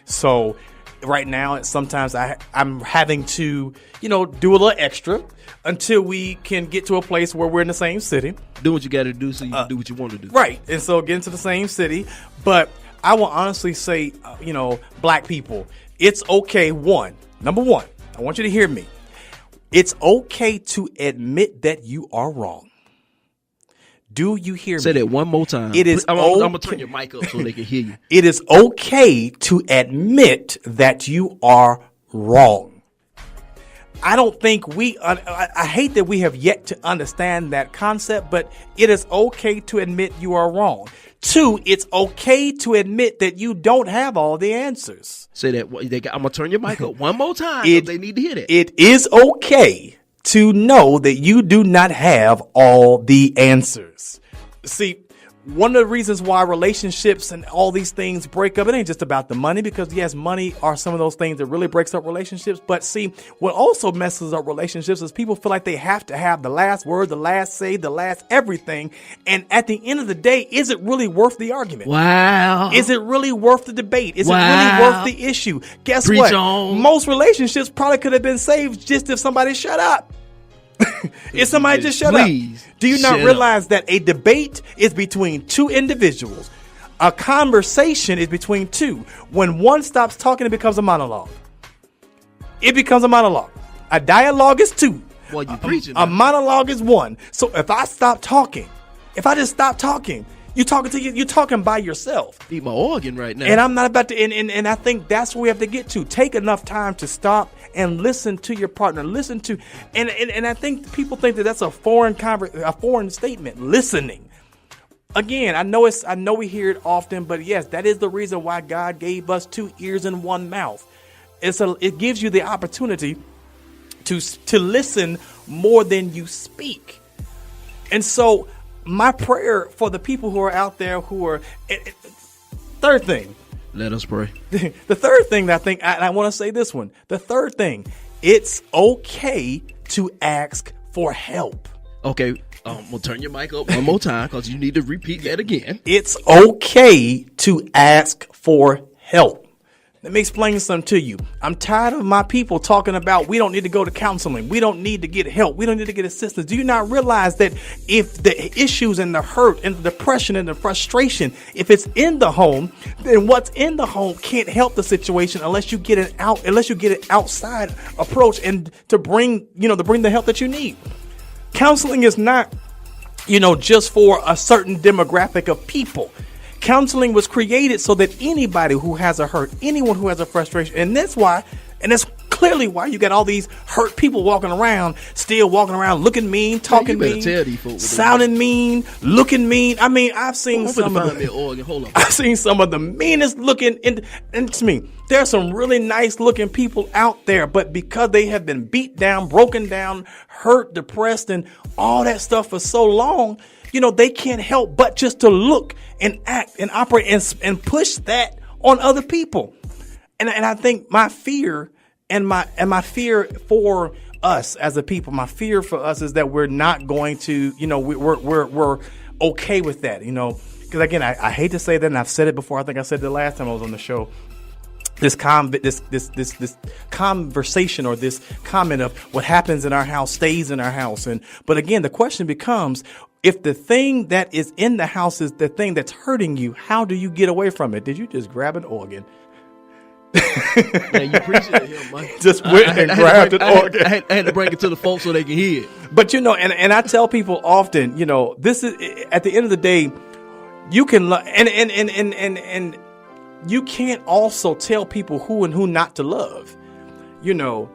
So right now, sometimes I'm having to, do a little extra until we can get to a place where we're in the same city. Do what you got to do so you can do what you want to do. Right. And so get into the same city. But I will honestly say, black people, it's okay. Number one, I want you to hear me. It's okay to admit that you are wrong. Do you hear me? Say that one more time. I'm going to turn your mic up so they can hear you. It is okay to admit that you are wrong. I don't think I hate that we have yet to understand that concept, but it is okay to admit you are wrong. 2, it's okay to admit that you don't have all the answers. Say that. I'm going to turn your mic up one more time. They need to hear that. It is okay to know that you do not have all the answers. See, one of the reasons why relationships and all these things break up, it ain't just about the money, because yes, money are some of those things that really breaks up relationships. But see, what also messes up relationships is people feel like they have to have the last word, the last say, the last everything. And at the end of the day, is it really worth the argument? Wow. Is it really worth the debate? Is it really worth the issue? Guess Preach what? on. Most relationships probably could have been saved just if somebody shut up. If somebody just shut up. Do you not realize that a debate is between two individuals? A conversation is between two. When one stops talking, it becomes a monologue. It becomes a monologue. A dialogue is two. Well, you preaching. A monologue is one. So if I stop talking, if I just stop talking, you're talking by yourself. Need my organ right now. And I'm not about to, and I think that's where we have to get to. Take enough time to stop and listen to your partner. Listen to, and I think people think that that's a foreign statement. Listening. Again, I know we hear it often, but yes, that is the reason why God gave us 2 ears and 1 mouth. It gives you the opportunity to listen more than you speak. And so my prayer for the people who are out there who are, third thing. Let us pray. The third thing that I think, I want to say this one. The third thing, it's okay to ask for help. Okay, we'll turn your mic up one more time because you need to repeat that again. It's okay to ask for help. Let me explain something to you. I'm tired of my people talking about we don't need to go to counseling. We don't need to get help. We don't need to get assistance. Do you not realize that if the issues and the hurt and the depression and the frustration, if it's in the home, then what's in the home can't help the situation unless you get an outside approach and to bring the help that you need. Counseling is not, just for a certain demographic of people. Counseling was created so that anybody who has a hurt, anyone who has a frustration, and that's clearly why you got all these hurt people still walking around looking mean, talking mean, sounding mean, looking mean. I mean, I've seen some of the meanest looking, and to me, there are some really nice looking people out there, but because they have been beat down, broken down, hurt, depressed, and all that stuff for so long, they can't help but just to look and act and operate and push that on other people. And I think my fear and my fear for us as a people, my fear for us is that we're not going to, we're okay with that, because again, I hate to say that, and I've said it before. I think I said it the last time I was on the show. This conversation or this comment of what happens in our house stays in our house. But again, the question becomes, if the thing that is in the house is the thing that's hurting you, how do you get away from it? Did you just grab an organ? Man, you appreciate him, man. Just went and grabbed an organ. I had to bring it to the folks so they can hear it. But and I tell people often, this is at the end of the day, you can and you can't also tell people who and who not to love. You can.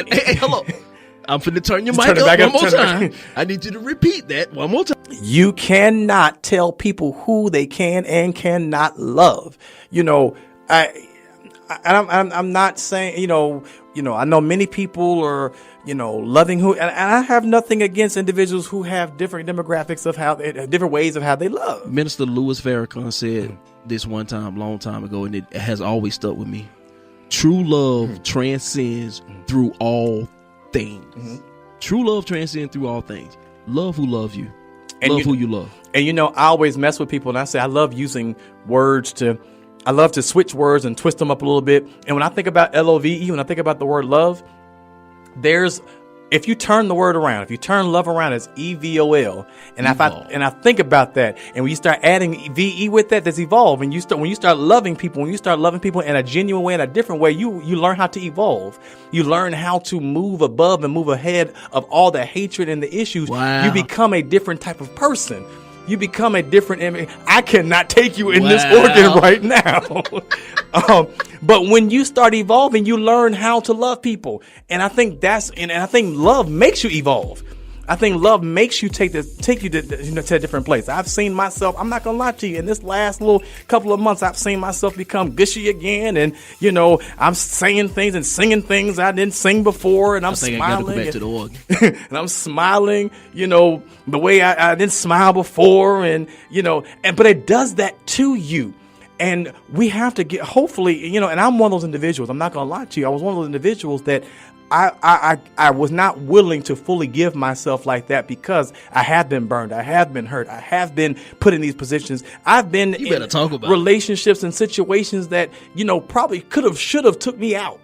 Hey, hello. I'm finna turn your mic up one more time. I need you to repeat that one more time. You cannot tell people who they can and cannot love. I'm not saying, you know, I know many people are, you know, loving and I have nothing against individuals who have different demographics of different ways of how they love. Minister Louis Farrakhan said this one time, long time ago, and it has always stuck with me. True love transcends through all things. True love transcends through all things. Love who loves you. And love who you love. And you know, I always mess with people and I say I love using words I love to switch words and twist them up a little bit. And when I think about LOVE, when I think about the word love, if you turn the word around, if you turn love around as EVOL, and I think about that, and when you start adding VE with that, that's evolve. And when you start loving people in a genuine way, in a different way, you learn how to evolve. You learn how to move above and move ahead of all the hatred and the issues. Wow. You become a different type of person. You become a different. I cannot take you in this organ right now. But when you start evolving, you learn how to love people, and I think I think love makes you evolve. I think love makes you take you to a different place. I've seen myself. I'm not gonna lie to you. In this last little couple of months, I've seen myself become gushy again, and you know, I'm saying things and singing things I didn't sing before, and I'm smiling. I gotta go back to the organ. And I'm smiling, you know, the way I didn't smile before, and you know, but it does that to you. And we have to get, hopefully, you know, and I'm one of those individuals. I'm not going to lie to you. I was one of those individuals that I was not willing to fully give myself like that because I have been burned. I have been hurt. I have been put in these positions. I've been in relationships and situations that, you know, probably should have took me out.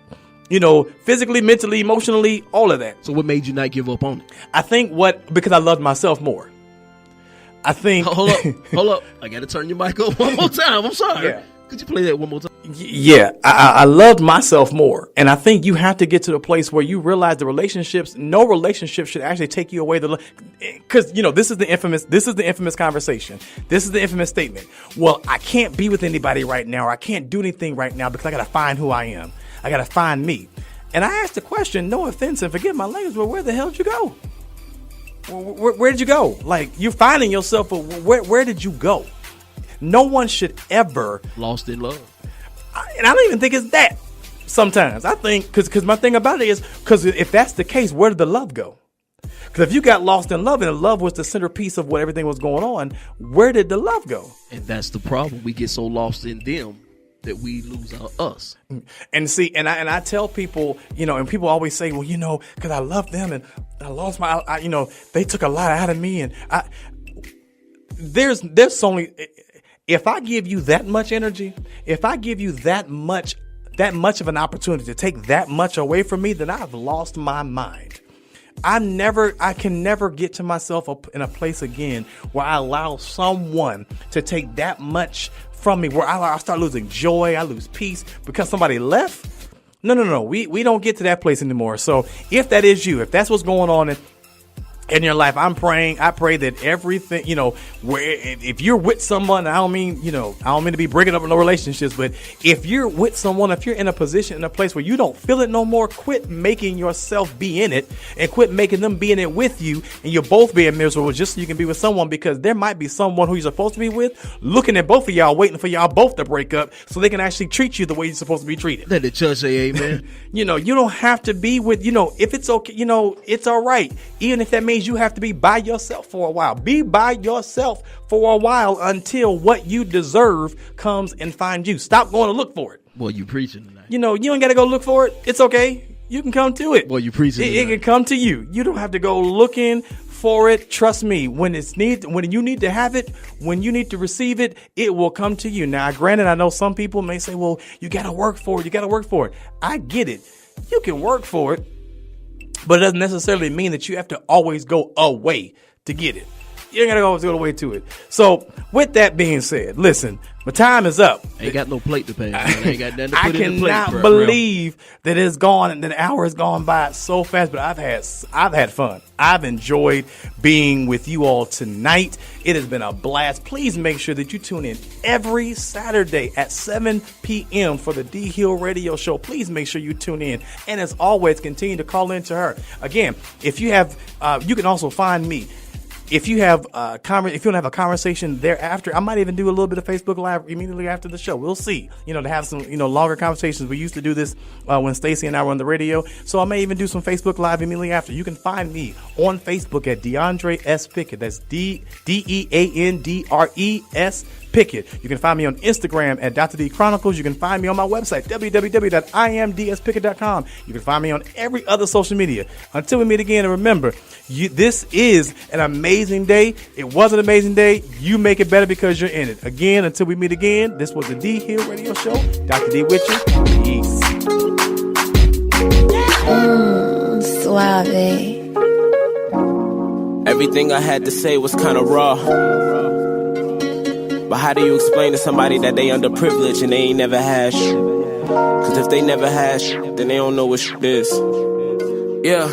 You know, physically, mentally, emotionally, all of that. So what made you not give up on it? I think because I loved myself more. I think. Hold up. I got to turn your mic up one more time. I'm sorry. Yeah. Could you play that one more time? Yeah, I loved myself more. And I think you have to get to the place where you realize no relationship should actually take you away. Because, you know, this is the infamous conversation. This is the infamous statement. Well, I can't be with anybody right now, or I can't do anything right now because I got to find who I am. I got to find me. And I asked the question, no offense, and forgive my language, but where the hell did you go? Where did you go? Like, you're finding yourself, but where did you go? No one should ever lost in love. And I don't even think it's that sometimes. I think because my thing about it is, because if that's the case, where did the love go? Because if you got lost in love and love was the centerpiece of what everything was going on, where did the love go? And that's the problem. We get so lost in them that we lose our us. And see, and I tell people, you know, and people always say, well, you know, because I love them and I lost you know, they took a lot out of me, and there's only. If I give you that much energy, if I give you that much of an opportunity to take that much away from me, then I've lost my mind. I can never get to myself up in a place again where I allow someone to take that much from me, where I start losing joy, I lose peace because somebody left. No. We don't get to that place anymore. So if that is you, if that's what's going on in your life, I pray that everything, you know, if you're with someone, I don't mean to be breaking up no relationships, but if you're with someone, if you're in a position, in a place where you don't feel it no more, quit making yourself be in it and quit making them be in it with you, and you're both being miserable just so you can be with someone, because there might be someone who you're supposed to be with looking at both of y'all, waiting for y'all both to break up so they can actually treat you the way you're supposed to be treated. Let the church say amen. You know, you don't have to be with, you know, if it's okay, you know, it's all right. Even if that means you have to be by yourself for a while. Be by yourself for a while until what you deserve comes and finds you. Stop going to look for it. Boy, you preaching tonight. You know, you ain't got to go look for it. It's okay. You can come to it. Boy, you preaching tonight. It can come to you. You don't have to go looking for it. Trust me, when you need to have it, when you need to receive it, it will come to you. Now, granted, I know some people may say, well, you got to work for it. I get it. You can work for it. But it doesn't necessarily mean that you have to always go away to get it. You ain't got to always go away to it. So with that being said, listen, my time is up. Ain't got no plate to pay. Ain't got nothing to put in the plate. I cannot believe that it's gone and the hour has gone by so fast, but I've had fun. I've enjoyed being with you all tonight. It has been a blast. Please make sure that you tune in every Saturday at 7 p.m. for the Dee Hill Radio Show. Please make sure you tune in. And as always, continue to call in to her. Again, if you have, you can also find me if you have if you don't have a conversation thereafter, I might even do a little bit of Facebook Live immediately after the show. We'll see. To have some longer conversations. We used to do this when Stacey and I were on the radio, so I may even do some Facebook Live immediately after. You can find me on Facebook at DeAndre S. Pickett. That's DeAndres Pickett. You can find me on Instagram at Dr. D Chronicles. You can find me on my website, www.imdspickett.com. You can find me on every other social media. Until we meet again, and remember, this is an amazing day. It was an amazing day. You make it better because you're in it. Again, until we meet again, this was the Dee Hill Radio Show. Dr. D with you. Peace. Suave. Everything I had to say was kind of raw. But how do you explain to somebody that they underprivileged and they ain't never had shit? Cause if they never had shit, then they don't know what shit is. Yeah.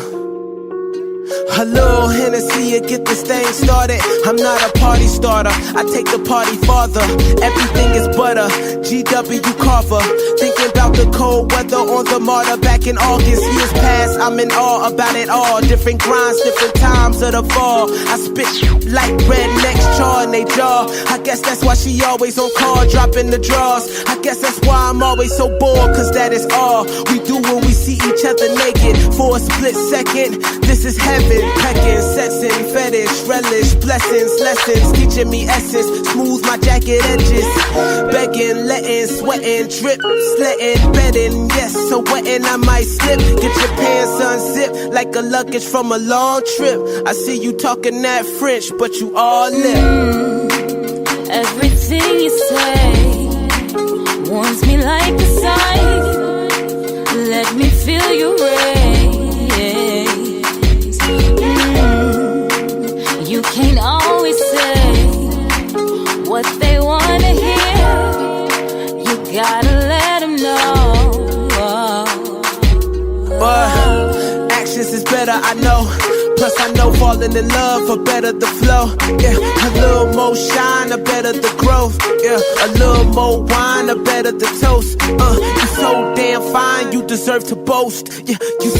A little Hennessy to get this thing started. I'm not a party starter, I take the party farther. Everything is butter, GW Carver. Thinking about the cold weather on the martyr back in August. Years past, I'm in awe about it all. Different grinds, different times of the fall. I spit like rednecks chawing they jaw. I guess that's why she always on call, dropping the draws. I guess that's why I'm always so bored, cause that is all we do when we see each other naked. For a split second, this is heaven. Pecking, sexing, fetish, relish, blessings, lessons, teaching me essence, smooth my jacket edges, begging, letting, sweating, drip, sletting, bedding, yes, so wetting I might slip, get your pants unzipped, like a luggage from a long trip, I see you talking that French, but you all lip. Everything you say warms me like the sun, let me feel your rays. You can't always say what they wanna hear. You gotta let them know. But actions is better, I know. Plus I know falling in love for better the flow. Yeah, a little more shine, a better the growth. Yeah, a little more wine, a better the toast. You so damn fine, you deserve to boast. Yeah, you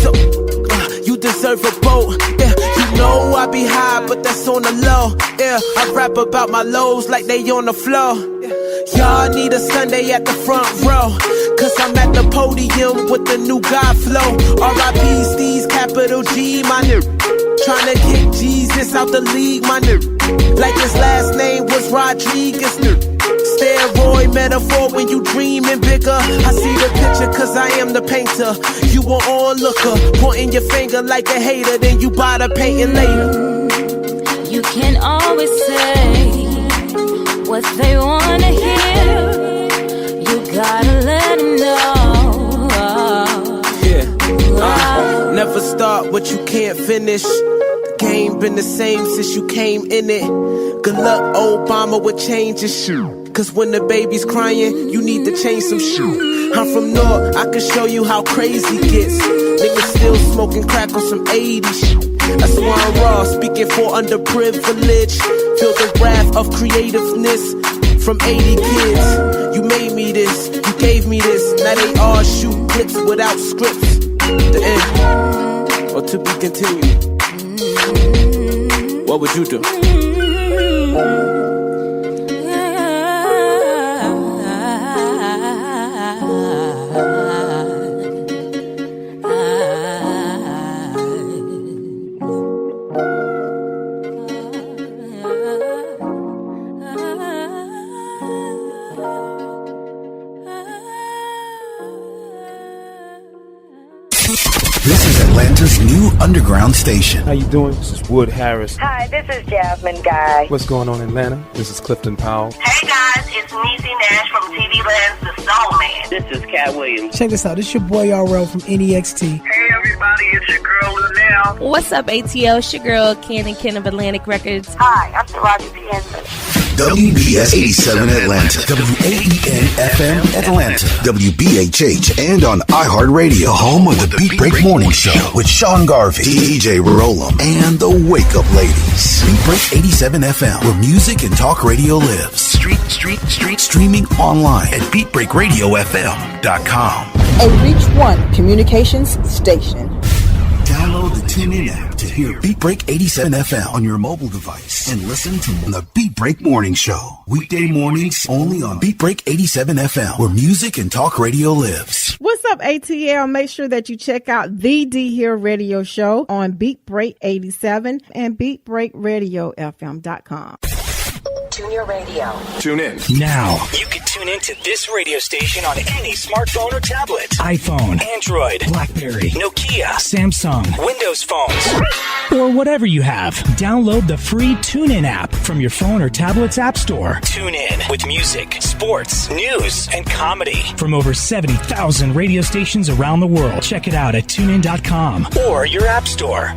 deserve a boat. Yeah, you know I be high, but that's on the low. Yeah, I rap about my lows like they on the floor. Y'all need a Sunday at the front row, cause I'm at the podium with the new God flow. R.I.P. Steez, capital G, my nigga. Tryna kick Jesus out the league, my nigga. Like his last name was Rodriguez, nigga. Steroid metaphor when you dreaming bigger. I see the picture cause I am the painter. You an onlooker, pointing your finger like a hater, then you buy the painting later. You can always say what they wanna hear. You gotta let them know. Yeah. Never start what you can't finish. The game been the same since you came in it. Good luck, Obama, with change your shoe. Cause when the baby's crying, you need to change some shoe. I'm from North, I can show you how crazy it gets. Niggas still smoking crack on some 80s shit. That's why I'm raw, speaking for underprivileged. Feel the wrath of creativeness from 80 kids. You made me this, you gave me this. Now they all shoot clips without scripts. The end, or to be continued. What would you do? This is Atlanta's new underground station. How you doing? This is Wood Harris. Hi, this is Jasmine Guy. What's going on in Atlanta? This is Clifton Powell. Hey guys, it's Niecy Nash from TV Land's The Soul Man. This is Cat Williams. Check this out. This is your boy RL from NEXT. Hey everybody, it's your girl Lunel. What's up, ATL? It's your girl Ken of Atlantic Records. Hi, I'm Taraji P. Henson. WBS 87 Atlanta, WAEN FM Atlanta, WBHH, and on iHeartRadio, home of the Beat Break Morning Show with Sean Garvey, DJ Rollum, and the Wake Up Ladies. Beat Break 87 FM, where music and talk radio lives. Streaming online at BeatBreakRadioFM.com. A Reach One Communications station. Download the TuneIn app to hear Beat Break 87 FM on your mobile device and listen to the Beat Break Morning Show. Weekday mornings only on Beat Break 87 FM, where music and talk radio lives. What's up, ATL? Make sure that you check out the Dee Hill Radio Show on Beat Break 87 and BeatBreakRadioFM.com. Tune your radio. Tune in. Now. You can tune in to this radio station on any smartphone or tablet. iPhone, Android, BlackBerry, Nokia, Samsung, Windows phones, or whatever you have. Download the free TuneIn app from your phone or tablet's app store. Tune in with music, sports, news, and comedy. From over 70,000 radio stations around the world. Check it out at TuneIn.com. Or your app store.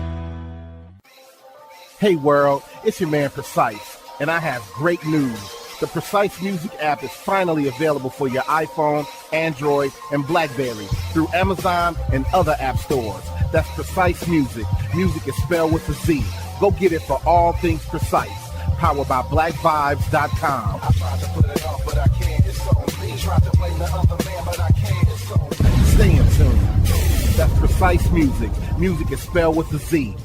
Hey world, it's your man Precise. And I have great news. The Precise Music app is finally available for your iPhone, Android, and BlackBerry through Amazon and other app stores. That's Precise Music. Music is spelled with a Z. Go get it for all things Precise. Powered by BlackVibes.com. I tried to put it off, but I can't. It's on me. Tried to blame the other man, but I can't. It's on me. Stay in tune. That's Precise Music. Music is spelled with a Z.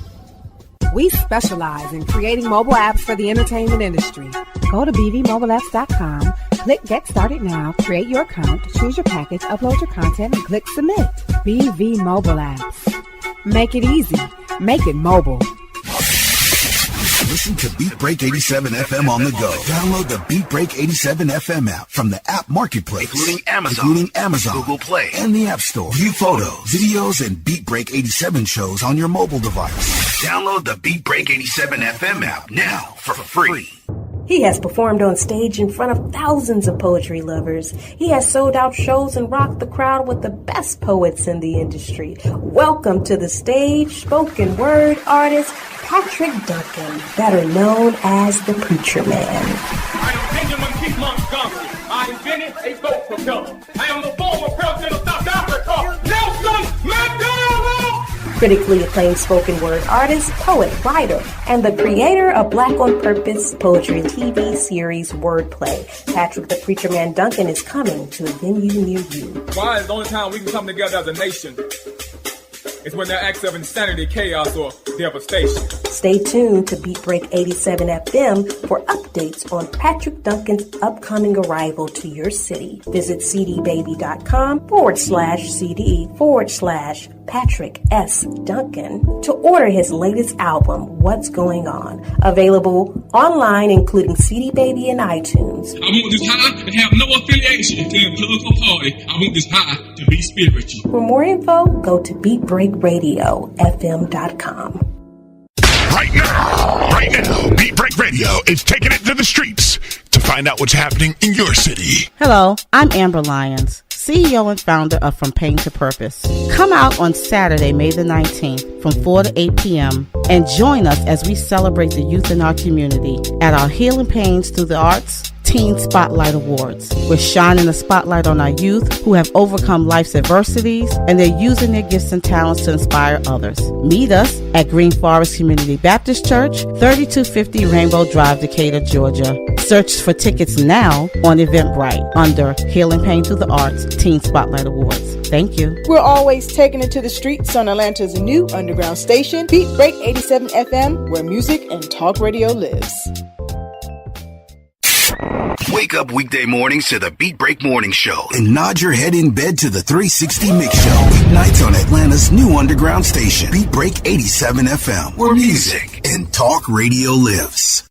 We specialize in creating mobile apps for the entertainment industry. Go to bvmobileapps.com, click Get Started Now, create your account, choose your package, upload your content, and click Submit. BV Mobile Apps. Make it easy. Make it mobile. Listen to Beat Break 87 FM on the go. Download the Beat Break 87 FM app from the app marketplace, including Amazon, Google Play, and the App Store. View photos, videos, and Beat Break 87 shows on your mobile device. Download the Beat Break 87 FM app now for free. He has performed on stage in front of thousands of poetry lovers. He has sold out shows and rocked the crowd with the best poets in the industry. Welcome to the stage, spoken word artist Patrick Duncan, better known as the Preacher Man. I am Benjamin P. Montgomery. I invented a boat propeller. I am the former president of South Africa, Nelson Mandela. Critically acclaimed spoken word artist, poet, writer, and the creator of Black on Purpose poetry TV series Wordplay. Patrick the Preacher Man Duncan is coming to a venue near you. Why is the only time we can come together as a nation is when there are acts of insanity, chaos, or devastation. Stay tuned to Beat Break 87 FM for updates on Patrick Duncan's upcoming arrival to your city. Visit cdbaby.com/CD/Patrick S. Duncan to order his latest album, What's Going On. Available online, including CD Baby and iTunes. I want this high to have no affiliation to a political party. I want this high to be spiritual. For more info, go to BeatBreakRadioFM.com. Right now, Beat Break Radio is taking it to the streets to find out what's happening in your city. Hello, I'm Amber Lyons, CEO and founder of From Pain to Purpose. Come out on Saturday, May the 19th from 4 to 8 p.m. and join us as we celebrate the youth in our community at our Healing Pains Through the Arts Teen Spotlight Awards. We're shining a spotlight on our youth who have overcome life's adversities and they're using their gifts and talents to inspire others. Meet us at Green Forest Community Baptist Church, 3250 Rainbow Drive, Decatur, Georgia. Search for tickets now on Eventbrite under Healing Pain Through the Arts Teen Spotlight Awards. Thank you. We're always taking it to the streets on Atlanta's new underground station, Beat Break 87 FM, where music and talk radio lives. Wake up weekday mornings to the Beat Break Morning Show and nod your head in bed to the 360 Mix Show. Weeknights on Atlanta's new underground station, Beat Break 87 FM, where music and talk radio lives.